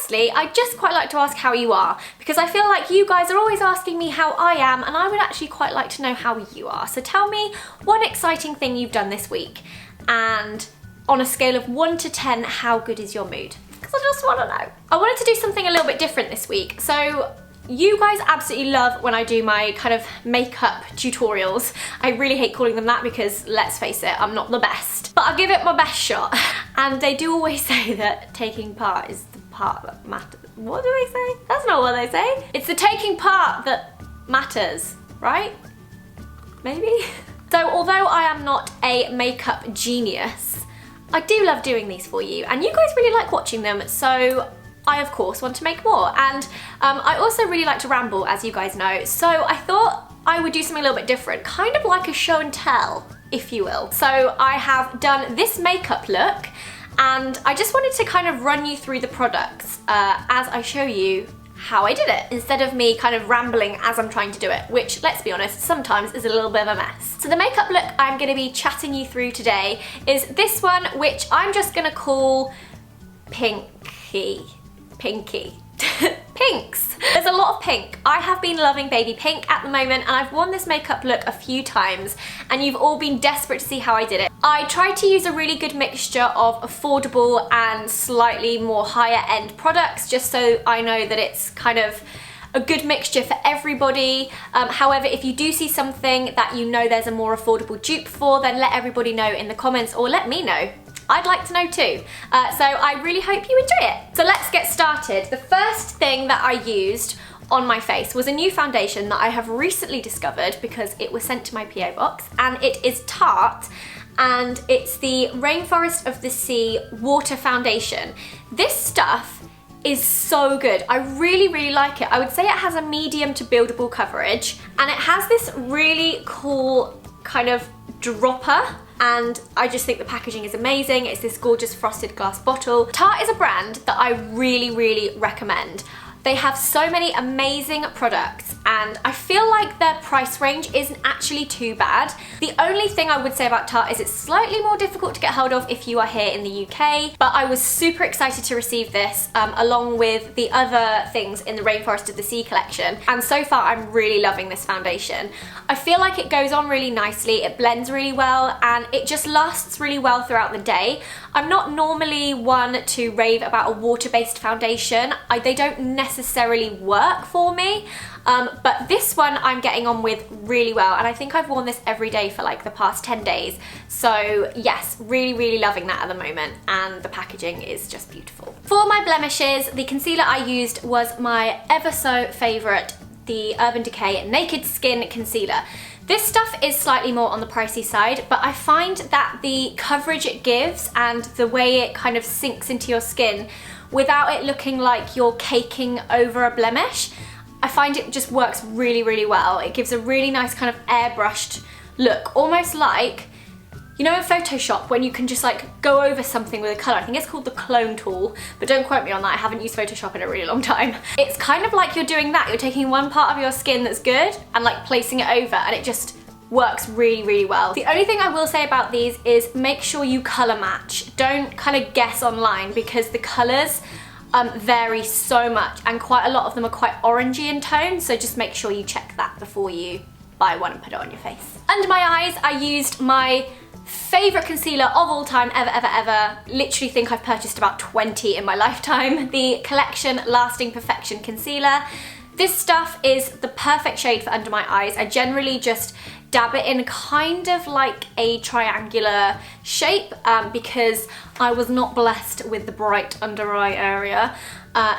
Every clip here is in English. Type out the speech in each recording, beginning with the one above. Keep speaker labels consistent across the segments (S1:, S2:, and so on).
S1: lastly, I'd just quite like to ask how you are, because I feel like you guys are always asking me how I am, and I would actually quite like to know how you are. So tell me one exciting thing you've done this week, and on a scale of 1 to 10, how good is your mood? Because I just want to know. I wanted to do something a little bit different this week. So you guys absolutely love when I do my kind of makeup tutorials. I really hate calling them that because, let's face it, I'm not the best. But I'll give it my best shot. And they do always say that taking part is the part that matters. What do they say? That's not what they say. It's the taking part that matters, right? Maybe? So although I am not a makeup genius, I do love doing these for you, and you guys really like watching them, so I of course want to make more. And I also really like to ramble, as you guys know, so I thought I would do something a little bit different, kind of like a show and tell, if you will. So I have done this makeup look, and I just wanted to kind of run you through the products as I show you how I did it, instead of me kind of rambling as I'm trying to do it, which, let's be honest, sometimes is a little bit of a mess. So the makeup look I'm going to be chatting you through today is this one, which I'm just going to call Pinky. Pinks. There's a lot of pink. I have been loving baby pink at the moment, and I've worn this makeup look a few times, and you've all been desperate to see how I did it. I tried to use a really good mixture of affordable and slightly more higher end products, just so I know that it's kind of a good mixture for everybody. However, if you do see something that you know there's a more affordable dupe for, then let everybody know in the comments, or let me know. I'd like to know too. So I really hope you enjoy it. So let's get started. The first thing that I used on my face was a new foundation that I have recently discovered because it was sent to my PO box, and it is Tarte, and it's the Rainforest of the Sea Water Foundation. This stuff is so good. I really, really like it. I would say it has a medium to buildable coverage, and it has this really cool kind of dropper, and I just think the packaging is amazing. It's this gorgeous frosted glass bottle. Tarte is a brand that I really, really recommend. They have so many amazing products, and I feel like their price range isn't actually too bad. The only thing I would say about Tarte is it's slightly more difficult to get hold of if you are here in the UK, but I was super excited to receive this along with the other things in the Rainforest of the Sea collection, and so far I'm really loving this foundation. I feel like it goes on really nicely, it blends really well, and it just lasts really well throughout the day. I'm not normally one to rave about a water-based foundation. They don't necessarily work for me, but this one I'm getting on with really well, and I think I've worn this every day for like the past 10 days. So yes, really, really loving that at the moment, and the packaging is just beautiful. For my blemishes, the concealer I used was my ever so favourite, the Urban Decay Naked Skin Concealer. This stuff is slightly more on the pricey side, but I find that the coverage it gives and the way it kind of sinks into your skin without it looking like you're caking over a blemish, I find it just works really, really well. It gives a really nice kind of airbrushed look, almost like, you know in Photoshop when you can just like go over something with a colour. I think it's called the clone tool, but don't quote me on that, I haven't used Photoshop in a really long time. It's kind of like you're doing that. You're taking one part of your skin that's good and like placing it over, and it just works really, really well. The only thing I will say about these is make sure you colour match. Don't kind of guess online, because the colours vary so much, and quite a lot of them are quite orangey in tone, so just make sure you check that before you buy one and put it on your face. Under my eyes, I used my favourite concealer of all time, ever. Literally think I've purchased about 20 in my lifetime. The Collection Lasting Perfection Concealer. This stuff is the perfect shade for under my eyes. I generally just dab it in kind of like a triangular shape because I was not blessed with the bright under eye area.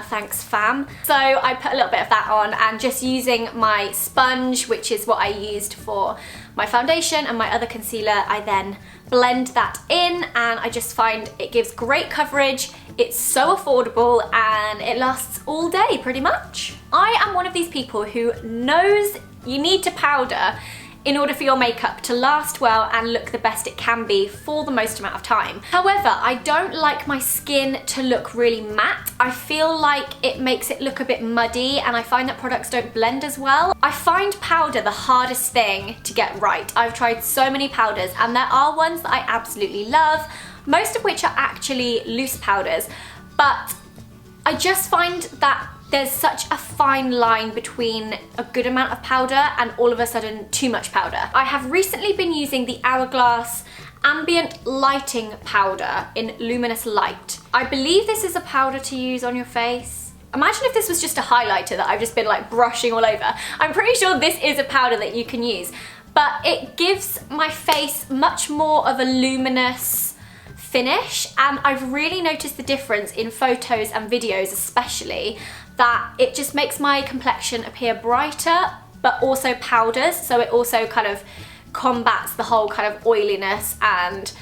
S1: Thanks fam. So I put a little bit of that on, and just using my sponge, which is what I used for my foundation and my other concealer, I then blend that in, and I just find it gives great coverage. It's so affordable and it lasts all day pretty much. I am one of these people who knows you need to powder in order for your makeup to last well and look the best it can be for the most amount of time. However, I don't like my skin to look really matte. I feel like it makes it look a bit muddy, and I find that products don't blend as well. I find powder the hardest thing to get right. I've tried so many powders, and there are ones that I absolutely love, most of which are actually loose powders, but I just find that there's such a fine line between a good amount of powder and all of a sudden too much powder. I have recently been using the Hourglass Ambient Lighting Powder in Luminous Light. I believe this is a powder to use on your face. Imagine if this was just a highlighter that I've just been like brushing all over. I'm pretty sure this is a powder that you can use, but it gives my face much more of a luminous finish, and I've really noticed the difference in photos and videos especially, that it just makes my complexion appear brighter but also powders, so it also kind of combats the whole kind of oiliness and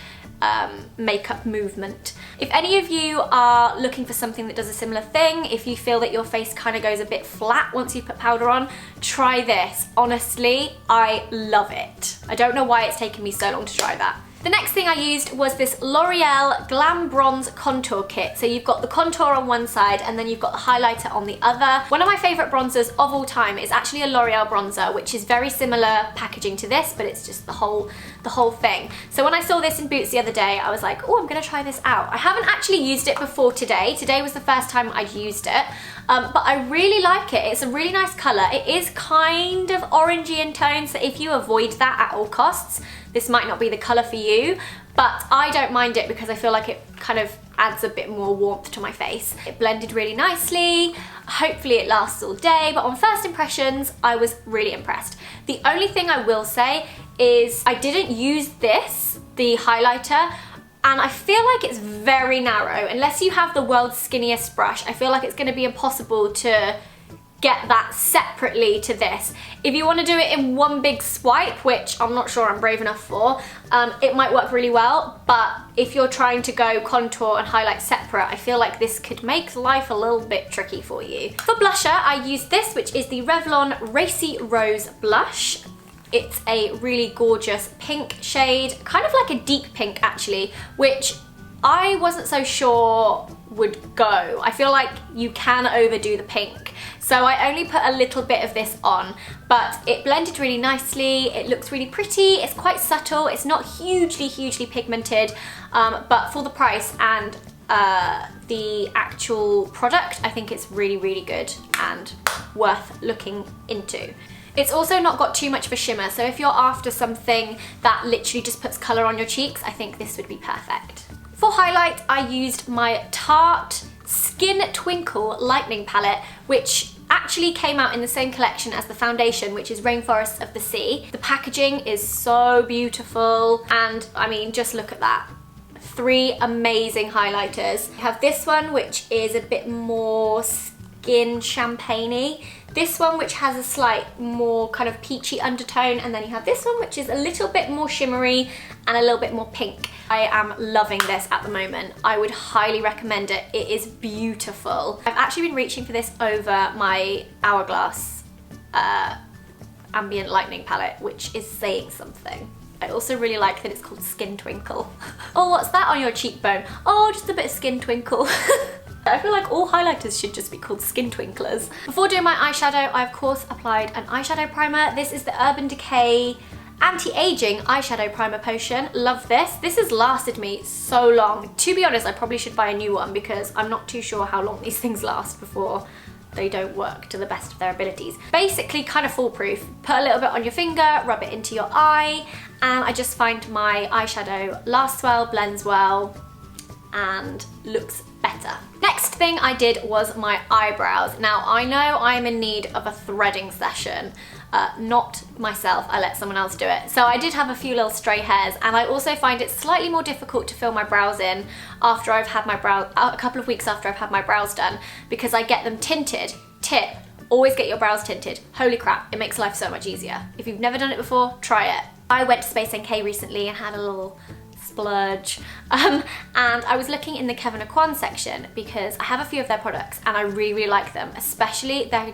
S1: makeup movement. If any of you are looking for something that does a similar thing, if you feel that your face kind of goes a bit flat once you put powder on, try this. Honestly, I love it. I don't know why it's taken me so long to try that. The next thing I used was this L'Oreal Glam Bronze Contour Kit. So you've got the contour on one side and then you've got the highlighter on the other. One of my favourite bronzers of all time is actually a L'Oreal bronzer, which is very similar packaging to this, but it's just the whole thing. So when I saw this in Boots the other day, I was like, oh, I'm gonna try this out. I haven't actually used it before today. Today was the first time I'd used it, but I really like it. It's a really nice colour. It is kind of orangey in tone, so if you avoid that at all costs, this might not be the colour for you, but I don't mind it because I feel like it kind of adds a bit more warmth to my face. It blended really nicely. Hopefully it lasts all day, but on first impressions, I was really impressed. The only thing I will say is I didn't use this, the highlighter, and I feel like it's very narrow. Unless you have the world's skinniest brush, I feel like it's going to be impossible to get that separately to this. If you want to do it in one big swipe, which I'm not sure I'm brave enough for, it might work really well, but if you're trying to go contour and highlight separate, I feel like this could make life a little bit tricky for you. For blusher, I used this, which is the Revlon Racy Rose Blush. It's a really gorgeous pink shade, kind of like a deep pink actually, which I wasn't so sure would go. I feel like you can overdo the pink. So I only put a little bit of this on, but it blended really nicely. It looks really pretty. It's quite subtle. It's not hugely pigmented, but for the price and the actual product, I think it's really good and worth looking into. It's also not got too much of a shimmer, so if you're after something that literally just puts colour on your cheeks, I think this would be perfect. For highlight, I used my Tarte Skin Twinkle Lightning Palette, which actually came out in the same collection as the foundation, which is Rainforest of the Sea. The packaging is so beautiful, and I mean, just look at that. 3 amazing highlighters. You have this one, which is a bit more skin champagne-y. This one, which has a slight more kind of peachy undertone, and then you have this one, which is a little bit more shimmery and a little bit more pink. I am loving this at the moment. I would highly recommend it. It is beautiful. I've actually been reaching for this over my Hourglass Ambient Lightning Palette, which is saying something. I also really like that it's called Skin Twinkle. Oh, what's that on your cheekbone? Oh, just a bit of skin twinkle. I feel like all highlighters should just be called skin twinklers. Before doing my eyeshadow, I of course applied an eyeshadow primer. This is the Urban Decay Anti-Aging Eyeshadow Primer Potion. Love this. This has lasted me so long. To be honest, I probably should buy a new one because I'm not too sure how long these things last before they don't work to the best of their abilities. Basically kind of foolproof. Put a little bit on your finger, rub it into your eye, and I just find my eyeshadow lasts well, blends well, and looks better. Next thing I did was my eyebrows. Now I know I'm in need of a threading session. Not myself, I let someone else do it. So I did have a few little stray hairs, and I also find it slightly more difficult to fill my brows in after I've had my brows, a couple of weeks after I've had my brows done, because I get them tinted. Tip, always get your brows tinted. Holy crap, it makes life so much easier. If you've never done it before, try it. I went to Space NK recently and had a little splurge, and I was looking in the Kevyn Aucoin section because I have a few of their products and I really like them, especially their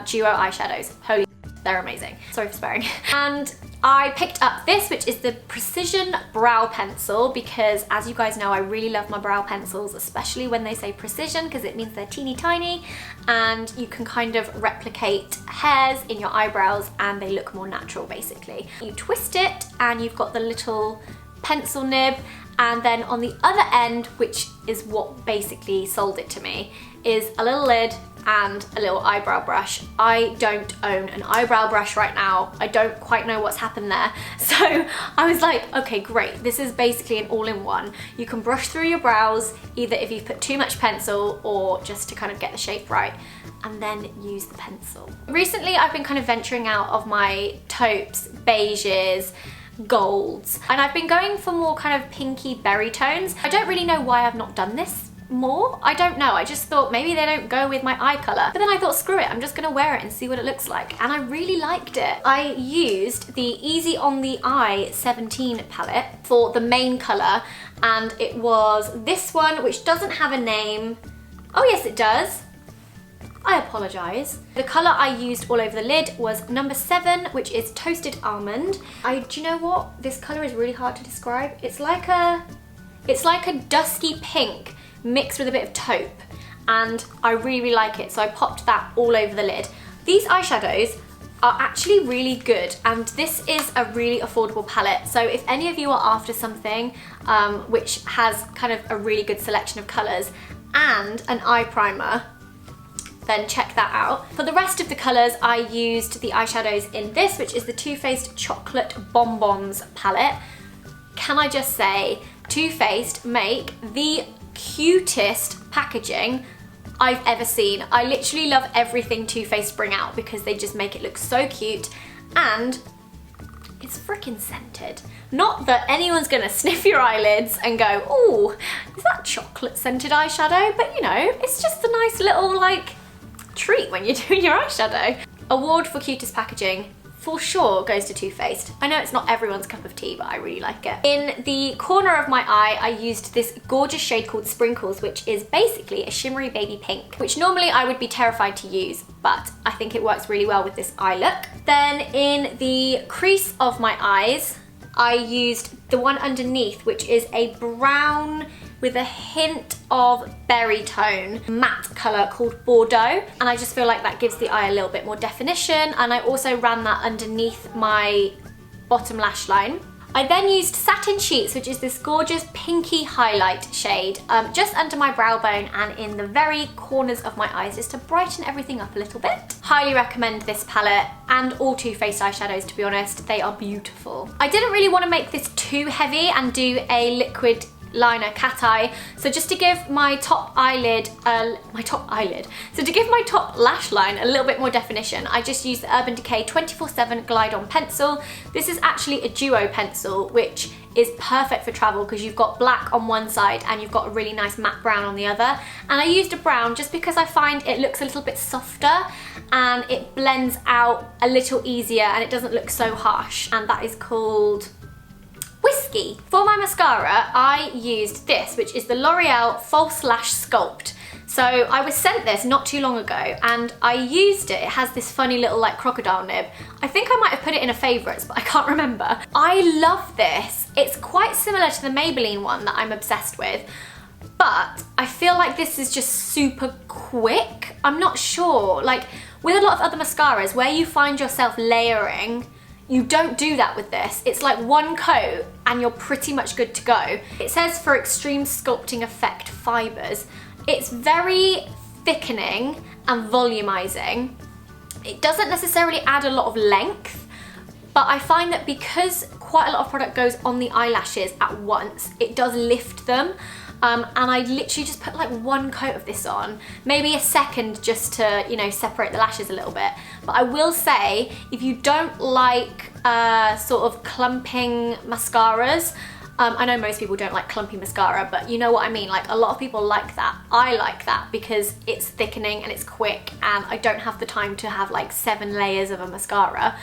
S1: duo eyeshadows. Holy, they're amazing. Sorry for swearing. And I picked up this, which is the Precision Brow Pencil, because as you guys know, I really love my brow pencils, especially when they say precision, because it means they're teeny tiny and you can kind of replicate hairs in your eyebrows and they look more natural basically. You twist it and you've got the little pencil nib, And then on the other end, which is what basically sold it to me, is a little lid and a little eyebrow brush. I don't own an eyebrow brush right now. I don't quite know what's happened there. So I was like, okay, great. This is basically an all-in-one. You can brush through your brows, either if you've put too much pencil or just to kind of get the shape right, and then use the pencil. Recently, I've been kind of venturing out of my taupes, beiges, golds, and I've been going for more kind of pinky berry tones. I don't really know why I've not done this more. I don't know. I just thought maybe they don't go with my eye colour. But then I thought, screw it, I'm just gonna wear it and see what it looks like. And I really liked it. I used the Easy on the Eye 17 palette for the main colour, and it was this one, which doesn't have a name. Oh yes, it does. I apologise. The colour I used all over the lid was number 7, which is Toasted Almond. Do you know what? This colour is really hard to describe. It's like a dusky pink mixed with a bit of taupe, and I really like it, so I popped that all over the lid. These eyeshadows are actually really good, and this is a really affordable palette, so if any of you are after something which has kind of a really good selection of colours and an eye primer, then check that out. For the rest of the colours, I used the eyeshadows in this, which is the Too Faced Chocolate Bonbons palette. Can I just say, Too Faced make the cutest packaging I've ever seen. I literally love everything Too Faced bring out because they just make it look so cute, and it's freaking scented. Not that anyone's gonna sniff your eyelids and go, oh, is that chocolate scented eyeshadow? But you know, it's just a nice little like treat when you're doing your eyeshadow. Award for cutest packaging for sure goes to Too Faced. I know it's not everyone's cup of tea, but I really like it. In the corner of my eye, I used this gorgeous shade called Sprinkles, which is basically a shimmery baby pink, which normally I would be terrified to use, but I think it works really well with this eye look. Then in the crease of my eyes, I used the one underneath, which is a brown with a hint of berry tone matte colour called Bordeaux, and I just feel like that gives the eye a little bit more definition, and I also ran that underneath my bottom lash line. I then used Satin Sheets, which is this gorgeous pinky highlight shade, just under my brow bone and in the very corners of my eyes, just to brighten everything up a little bit. Highly recommend this palette and all Too Faced eyeshadows, to be honest. They are beautiful. I didn't really want to make this too heavy and do a liquid liner cat eye, so just to give my top eyelid, so to give my top lash line a little bit more definition, I just used the Urban Decay 24/7 Glide On pencil. This is actually a duo pencil, which is perfect for travel because you've got black on one side and you've got a really nice matte brown on the other. And I used a brown just because I find it looks a little bit softer and it blends out a little easier and it doesn't look so harsh, and that is called Whiskey. For my mascara, I used this, which is the L'Oreal False Lash Sculpt. So I was sent this not too long ago and I used it. It has this funny little like crocodile nib. I think I might have put it in a favourites, but I can't remember. I love this. It's quite similar to the Maybelline one that I'm obsessed with, but I feel like this is just super quick. I'm not sure, like with a lot of other mascaras where you find yourself layering, you don't do that with this. It's like one coat and you're pretty much good to go. It says for extreme sculpting effect fibres. It's very thickening and volumizing. It doesn't necessarily add a lot of length, but I find that because quite a lot of product goes on the eyelashes at once, it does lift them. And I literally just put like one coat of this on, maybe a second just to, you know, separate the lashes a little bit. But I will say, if you don't like sort of clumping mascaras, I know most people don't like clumpy mascara, but you know what I mean, like a lot of people like that. I like that because it's thickening and it's quick and I don't have the time to have like 7 layers of a mascara.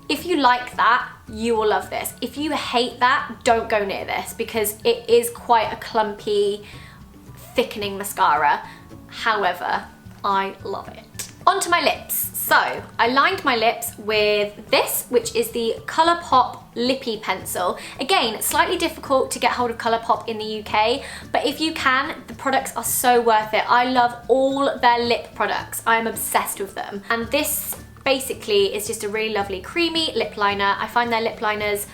S1: If you like that, you will love this. If you hate that, don't go near this because it is quite a clumpy, thickening mascara. However, I love it. Onto my lips. So I lined my lips with this, which is the ColourPop Lippie pencil. Again, slightly difficult to get hold of ColourPop in the UK, but if you can, the products are so worth it. I love all their lip products. I am obsessed with them. And this basically is just a really lovely creamy lip liner. I find their lip liners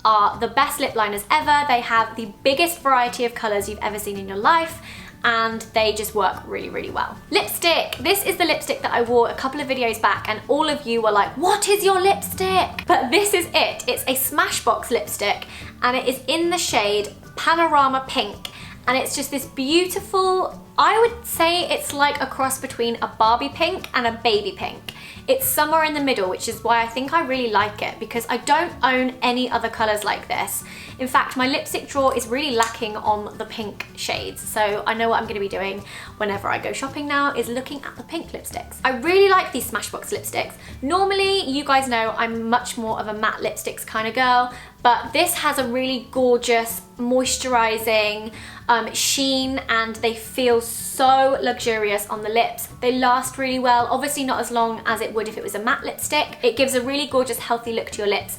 S1: are the best lip liners ever. They have the biggest variety of colours you've ever seen in your life, and they just work really, really well. Lipstick. This is the lipstick that I wore a couple of videos back and all of you were like, what is your lipstick? But this is it. It's a Smashbox lipstick and it is in the shade Panorama Pink, and it's just this beautiful, I would say it's like a cross between a Barbie pink and a baby pink. It's somewhere in the middle, which is why I think I really like it, because I don't own any other colours like this. In fact, my lipstick drawer is really lacking on the pink shades, so I know what I'm going to be doing whenever I go shopping now is looking at the pink lipsticks. I really like these Smashbox lipsticks. Normally, you guys know I'm much more of a matte lipsticks kind of girl, but this has a really gorgeous moisturising sheen, and they feel so luxurious on the lips. They last really well, obviously not as long as it would if it was a matte lipstick. It gives a really gorgeous healthy look to your lips,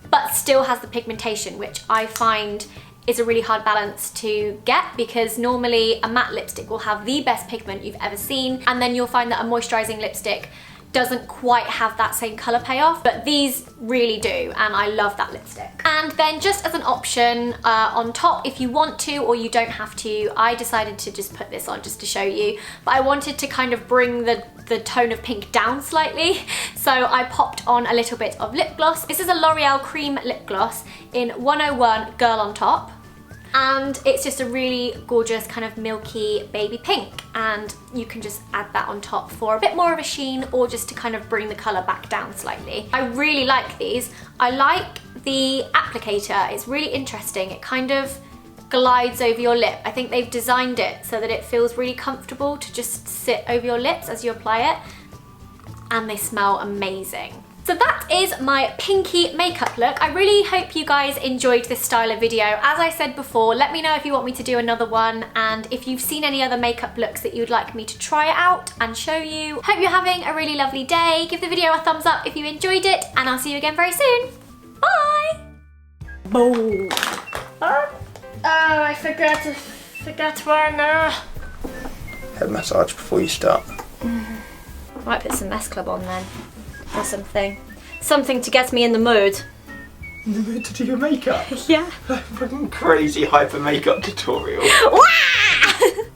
S1: but still has the pigmentation, which I find is a really hard balance to get, because normally a matte lipstick will have the best pigment you've ever seen, and then you'll find that a moisturising lipstick doesn't quite have that same colour payoff, but these really do, and I love that lipstick. And then just as an option on top, if you want to or you don't have to, I decided to just put this on just to show you, but I wanted to kind of bring the tone of pink down slightly, so I popped on a little bit of lip gloss. This is a L'Oreal Cream Lip Gloss in 101 Girl on Top, and it's just a really gorgeous kind of milky baby pink, and you can just add that on top for a bit more of a sheen or just to kind of bring the colour back down slightly. I really like these. I like the applicator. It's really interesting. It kind of glides over your lip. I think they've designed it so that it feels really comfortable to just sit over your lips as you apply it, and they smell amazing. So that is my pinky makeup look. I really hope you guys enjoyed this style of video. As I said before, let me know if you want me to do another one, and if you've seen any other makeup looks that you'd like me to try out and show you. Hope you're having a really lovely day. Give the video a thumbs up if you enjoyed it, and I'll see you again very soon. Bye! Boom. Oh, I forgot one.
S2: Head massage before you start.
S1: Might put some Mess Club on then, or something. Something to get me in the mood.
S2: In the mood to do your makeup?
S1: Yeah.
S2: Fucking crazy hyper makeup tutorial.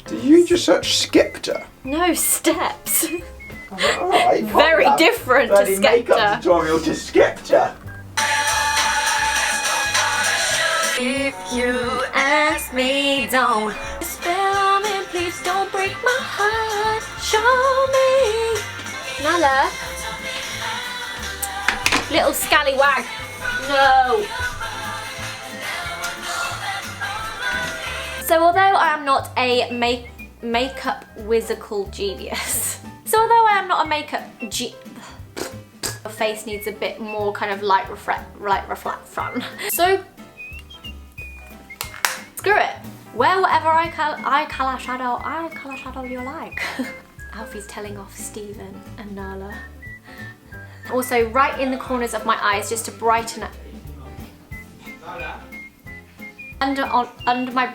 S2: Did you just search Skepta?
S1: No, Steps.
S2: Alright.
S1: Very different to Skepta.
S2: Makeup tutorial to Skepta.
S1: If you ask me, don't spell me, please don't break my heart. Show me. Nala. Little scallywag. No. So although I am not a makeup whimsical genius, your face needs a bit more kind of light reflect fun. So screw it. Wear whatever eye colour shadow you like. Alfie's telling off Stephen and Nala. Also right in the corners of my eyes just to brighten it. Under my